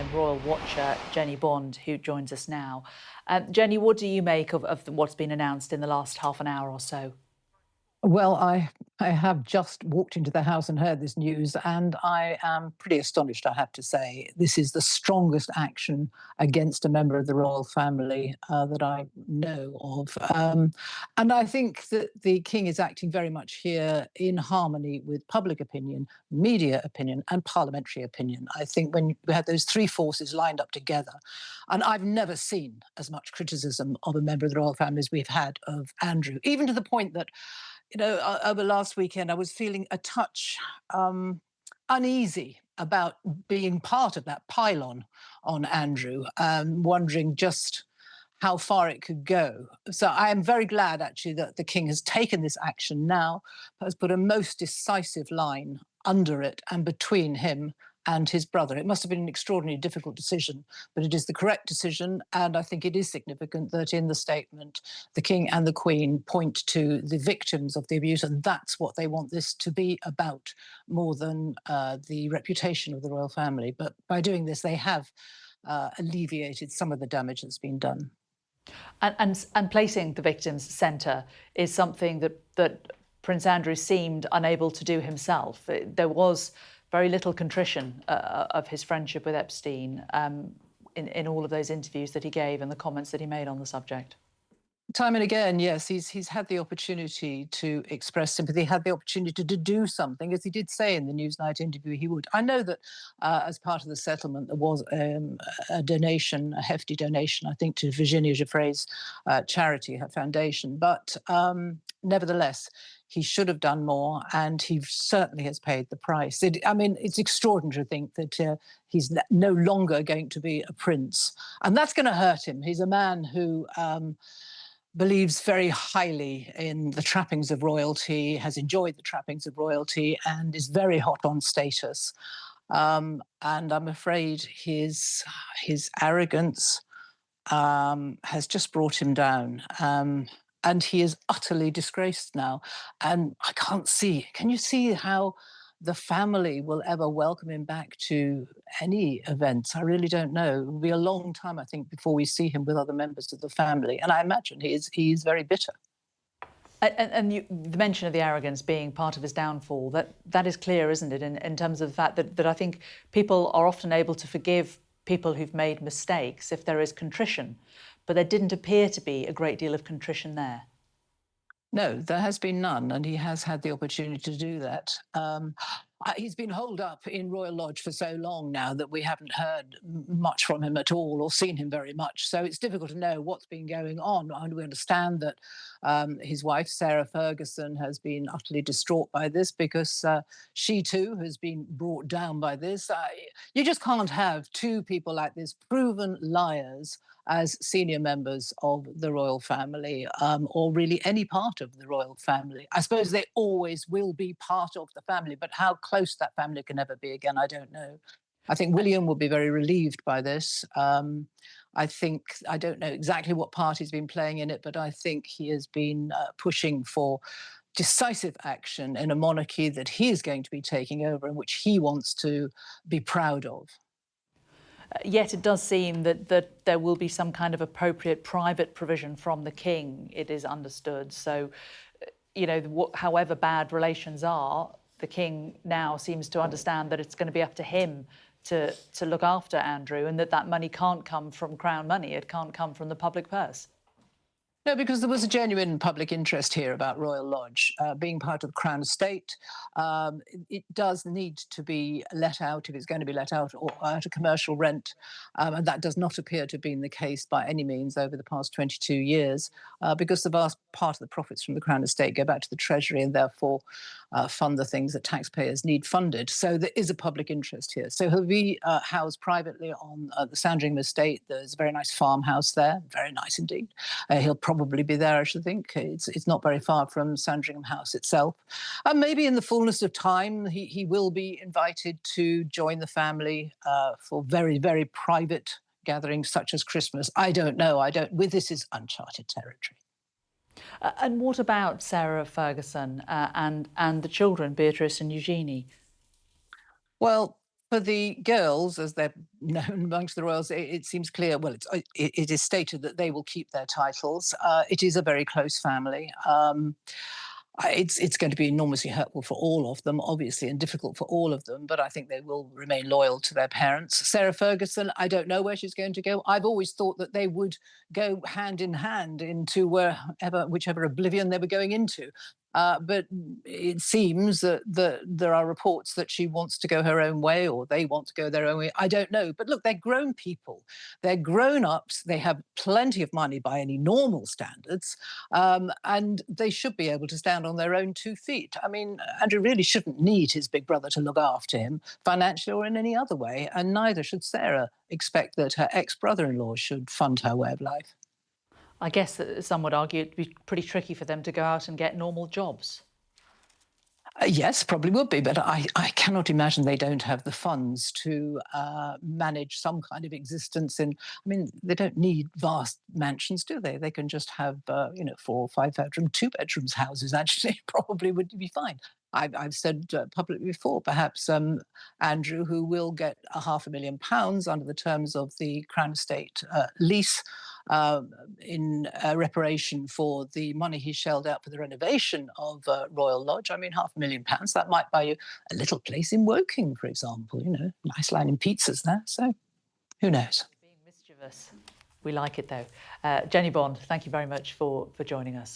long-time royal watcher, Jennie Bond, who joins us now. Jennie, what do you make of what's been announced in the last half an hour or so? Well, I have just walked into the house and heard this news, and I am pretty astonished, I have to say. This is the strongest action against a member of the royal family that I know of. And I think that the king is acting very much here in harmony with public opinion, media opinion, and parliamentary opinion. I think when we had those three forces lined up together, and I've never seen as much criticism of a member of the royal family as we've had of Andrew, even to the point that over last weekend, I was feeling a touch uneasy about being part of that pylon on Andrew, wondering just how far it could go. So I am very glad, actually, that the king has taken this action now, has put a most decisive line under it and between him and his brother. It must have been an extraordinarily difficult decision, but it is the correct decision. And I think it is significant that in the statement, the king and the queen point to the victims of the abuse, and that's what they want this to be about, more than the reputation of the royal family. But by doing this, they have alleviated some of the damage that's been done. And placing the victims centre is something that Prince Andrew seemed unable to do himself. There was very little contrition of his friendship with Epstein in all of those interviews that he gave and the comments that he made on the subject. Time and again, yes, he's had the opportunity to express sympathy, had the opportunity to do something, as he did say in the Newsnight interview he would. I know that as part of the settlement there was a donation, a hefty donation, I think, to Virginia Giuffre's charity, her foundation. But nevertheless, he should have done more, and he certainly has paid the price. It's extraordinary to think that he's no longer going to be a prince, and that's going to hurt him. He's a man who believes very highly in the trappings of royalty, has enjoyed the trappings of royalty, and is very hot on status. And I'm afraid his arrogance has just brought him down. And he is utterly disgraced now. And I can't see, can you see how the family will ever welcome him back to any events? I really don't know. It will be a long time, I think, before we see him with other members of the family. And I imagine he is very bitter. The mention of the arrogance being part of his downfall, that is clear, isn't it, in terms of the fact that I think people are often able to forgive people who've made mistakes if there is contrition, but there didn't appear to be a great deal of contrition there. No, there has been none, and he has had the opportunity to do that. He's been holed up in Royal Lodge for so long now that we haven't heard much from him at all or seen him very much. So it's difficult to know what's been going on. And we understand that his wife, Sarah Ferguson, has been utterly distraught by this because she too has been brought down by this. You just can't have two people like this, proven liars, as senior members of the royal family, or really any part of the royal family. I suppose they always will be part of the family, but how close that family can ever be again, I don't know. I think William will be very relieved by this. I don't know exactly what part he's been playing in it, but I think he has been pushing for decisive action in a monarchy that he is going to be taking over and which he wants to be proud of. Yet it does seem that there will be some kind of appropriate private provision from the king, it is understood. So, however bad relations are, the king now seems to understand that it's going to be up to him to look after Andrew, and that money can't come from crown money, it can't come from the public purse. No, because there was a genuine public interest here about Royal Lodge being part of the Crown Estate. It does need to be let out, if it's going to be let out, or at a commercial rent. And that does not appear to have been the case by any means over the past 22 years, because the vast part of the profits from the Crown Estate go back to the Treasury and therefore fund the things that taxpayers need funded. So there is a public interest here. So he'll be housed privately on the Sandringham Estate. There's a very nice farmhouse there, very nice indeed. He'll probably be there, I should think. It's not very far from Sandringham House itself. And maybe in the fullness of time, he will be invited to join the family for very, very private gatherings such as Christmas. I don't know. This is uncharted territory. And what about Sarah Ferguson and the children, Beatrice and Eugenie? Well, For the girls, as they're known amongst the royals, it seems clear. Well, it is stated that they will keep their titles. It is a very close family. It's going to be enormously hurtful for all of them, obviously, and difficult for all of them. But I think they will remain loyal to their parents. Sarah Ferguson, I don't know where she's going to go. I've always thought that they would go hand in hand into whichever oblivion they were going into. But it seems that there are reports that she wants to go her own way, or they want to go their own way. I don't know. But look, they're grown people. They're grown ups. They have plenty of money by any normal standards. And they should be able to stand on their own 2 feet. I mean, Andrew really shouldn't need his big brother to look after him financially or in any other way. And neither should Sarah expect that her ex-brother-in-law should fund her way of life. I guess that some would argue it'd be pretty tricky for them to go out and get normal jobs. Yes, probably would be, but I cannot imagine they don't have the funds to manage some kind of existence in. I mean, they don't need vast mansions, do they? They can just have, 4 or 5 bedroom, 2 bedrooms houses. Actually, probably would be fine. I've said publicly before, perhaps Andrew, who will get £500,000 under the terms of the Crown Estate lease in reparation for the money he shelled out for the renovation of Royal Lodge. I mean, £500,000, that might buy you a little place in Woking, for example, nice line in pizzas there. So who knows? Being mischievous. We like it though. Jennie Bond, thank you very much for joining us.